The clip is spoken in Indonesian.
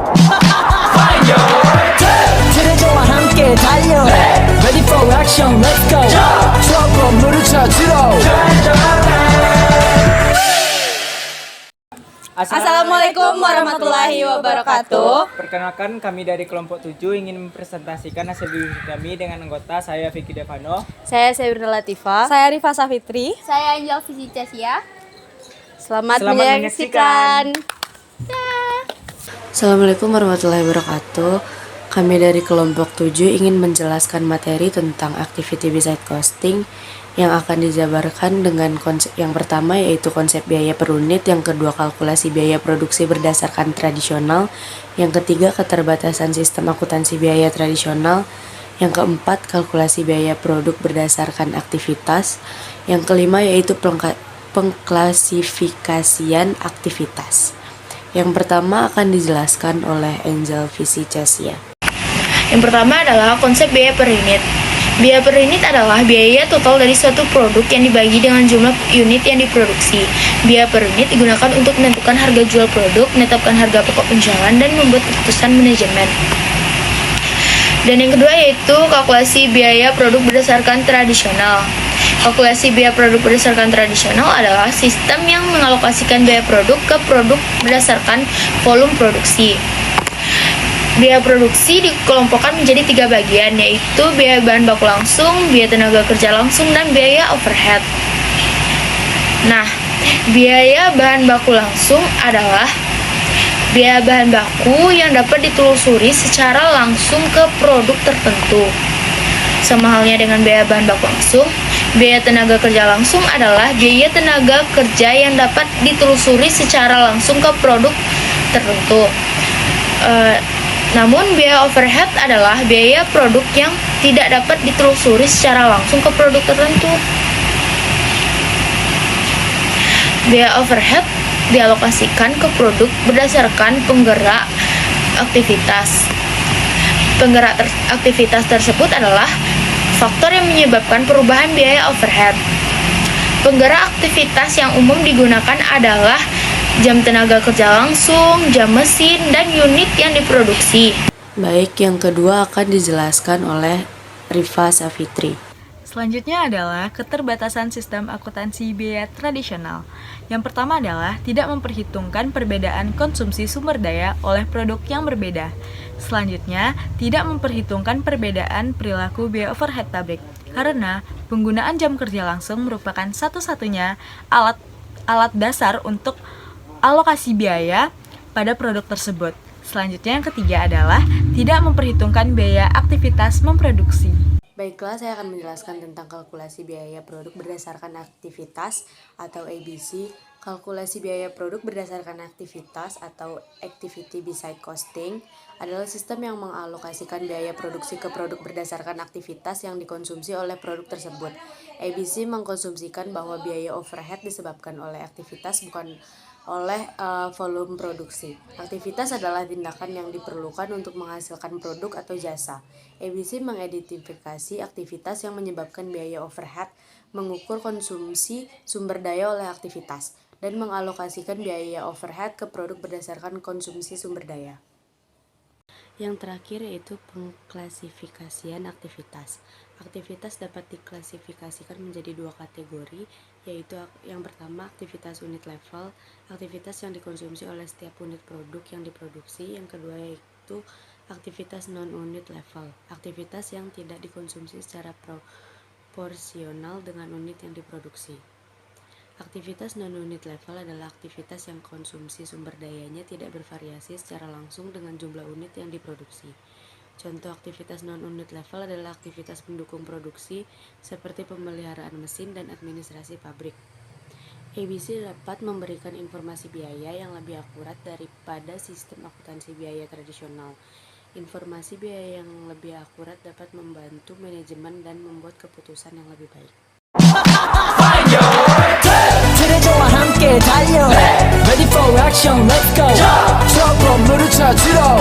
Find your 트레저와 함께 달려 Ready for action, let's go 추억 건물을 찾으러 Assalamualaikum warahmatullahi wabarakatuh. Perkenalkan, kami dari kelompok 7 ingin mempresentasikan hasil diskusi kami dengan anggota saya Vicky Devano, Saya Sabrina Latifa. Saya Rifa Safitri. Saya Angel Fisicasia. Selamat menyaksikan. Assalamualaikum warahmatullahi wabarakatuh. Kami dari kelompok 7 ingin menjelaskan materi tentang activity beside costing yang akan dijabarkan dengan konsep yang pertama yaitu konsep biaya per unit, yang kedua kalkulasi biaya produksi berdasarkan tradisional, yang ketiga keterbatasan sistem akuntansi biaya tradisional, yang keempat kalkulasi biaya produk berdasarkan aktivitas, yang kelima yaitu pengklasifikasian aktivitas. Yang pertama akan dijelaskan oleh Angel Fisicasia. Yang pertama adalah konsep biaya per unit. Biaya per unit adalah biaya total dari suatu produk yang dibagi dengan jumlah unit yang diproduksi. Biaya per unit digunakan untuk menentukan harga jual produk, menetapkan harga pokok penjualan, dan membuat keputusan manajemen. Dan yang kedua yaitu kalkulasi biaya produk berdasarkan tradisional. Kalkulasi biaya produk berdasarkan tradisional adalah sistem yang mengalokasikan biaya produk ke produk berdasarkan volume produksi. Biaya produksi dikelompokkan menjadi 3 bagian, yaitu biaya bahan baku langsung, biaya tenaga kerja langsung, dan biaya overhead. Nah, biaya bahan baku langsung adalah biaya bahan baku yang dapat ditelusuri secara langsung ke produk tertentu. Sama halnya dengan biaya bahan baku langsung, biaya tenaga kerja langsung adalah biaya tenaga kerja yang dapat ditelusuri secara langsung ke produk tertentu. Namun biaya overhead adalah biaya produk yang tidak dapat ditelusuri secara langsung ke produk tertentu. Biaya overhead dialokasikan ke produk berdasarkan penggerak aktivitas. Penggerak aktivitas tersebut adalah faktor yang menyebabkan perubahan biaya overhead. Penggerak aktivitas yang umum digunakan adalah jam tenaga kerja langsung, jam mesin, dan unit yang diproduksi. Baik, yang kedua akan dijelaskan oleh Rifa Safitri. Selanjutnya adalah keterbatasan sistem akuntansi biaya tradisional. Yang pertama adalah tidak memperhitungkan perbedaan konsumsi sumber daya oleh produk yang berbeda. Selanjutnya, tidak memperhitungkan perbedaan perilaku biaya overhead pabrik, karena penggunaan jam kerja langsung merupakan satu-satunya alat dasar untuk alokasi biaya pada produk tersebut. Selanjutnya yang ketiga adalah tidak memperhitungkan biaya aktivitas memproduksi. Baiklah, saya akan menjelaskan tentang kalkulasi biaya produk berdasarkan aktivitas atau ABC. Kalkulasi biaya produk berdasarkan aktivitas atau activity beside costing adalah sistem yang mengalokasikan biaya produksi ke produk berdasarkan aktivitas yang dikonsumsi oleh produk tersebut. ABC mengkonsumsikan bahwa biaya overhead disebabkan oleh aktivitas bukan oleh volume produksi. Aktivitas adalah tindakan yang diperlukan untuk menghasilkan produk atau jasa. ABC mengidentifikasi aktivitas yang menyebabkan biaya overhead, mengukur konsumsi sumber daya oleh aktivitas, dan mengalokasikan biaya overhead ke produk berdasarkan konsumsi sumber daya. Yang terakhir yaitu pengklasifikasian aktivitas. Aktivitas dapat diklasifikasikan menjadi 2 kategori, yaitu yang pertama aktivitas unit level, aktivitas yang dikonsumsi oleh setiap unit produk yang diproduksi. Yang kedua yaitu aktivitas non-unit level, aktivitas yang tidak dikonsumsi secara proporsional dengan unit yang diproduksi. Aktivitas non-unit level adalah aktivitas yang konsumsi sumber dayanya tidak bervariasi secara langsung dengan jumlah unit yang diproduksi. Contoh aktivitas non-unit level adalah aktivitas pendukung produksi seperti pemeliharaan mesin dan administrasi pabrik. ABC dapat memberikan informasi biaya yang lebih akurat daripada sistem akuntansi biaya tradisional. Informasi biaya yang lebih akurat dapat membantu manajemen dan membuat keputusan yang lebih baik. 트레저와 함께 달려 Ready for action, let's go 추억 건물을 찾으러